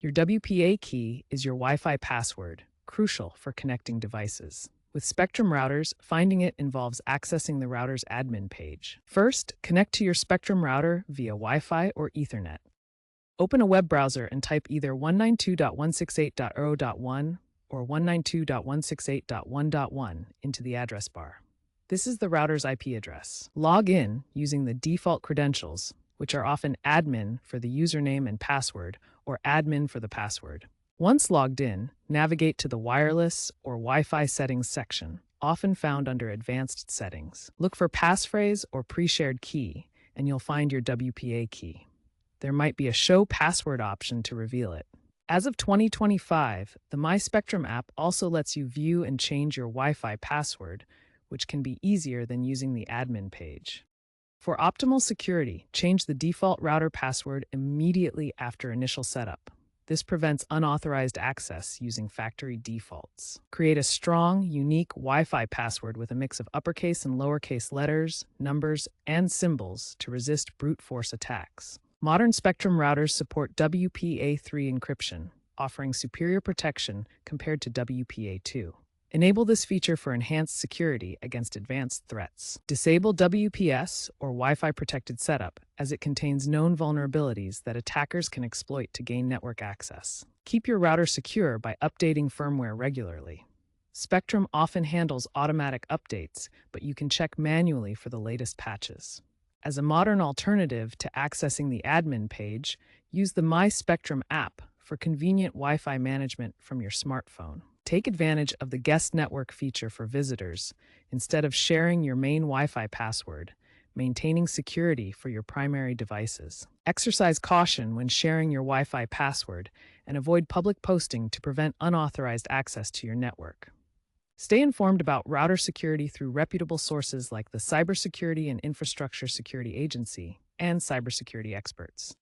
Your WPA key is your Wi-Fi password, crucial for connecting devices. With Spectrum routers, finding it involves accessing the router's admin page. First, connect to your Spectrum router via Wi-Fi or Ethernet. Open a web browser and type either 192.168.0.1 or 192.168.1.1 into the address bar. This is the router's IP address. Log in using the default credentials, which are often admin for the username and password or admin for the password. Once logged in, navigate to the wireless or Wi-Fi settings section, often found under Advanced Settings. Look for passphrase or pre-shared key, and you'll find your WPA key. There might be a Show Password option to reveal it. As of 2025, the My Spectrum app also lets you view and change your Wi-Fi password, which can be easier than using the admin page. For optimal security, change the default router password immediately after initial setup. This prevents unauthorized access using factory defaults. Create a strong, unique Wi-Fi password with a mix of uppercase and lowercase letters, numbers, and symbols to resist brute force attacks. Modern Spectrum routers support WPA3 encryption, offering superior protection compared to WPA2. Enable this feature for enhanced security against advanced threats. Disable WPS or Wi-Fi protected setup, as it contains known vulnerabilities that attackers can exploit to gain network access. Keep your router secure by updating firmware regularly. Spectrum often handles automatic updates, but you can check manually for the latest patches. As a modern alternative to accessing the admin page, use the My Spectrum app for convenient Wi-Fi management from your smartphone. Take advantage of the guest network feature for visitors instead of sharing your main Wi-Fi password, maintaining security for your primary devices. Exercise caution when sharing your Wi-Fi password and avoid public posting to prevent unauthorized access to your network. Stay informed about router security through reputable sources like the Cybersecurity and Infrastructure Security Agency and cybersecurity experts.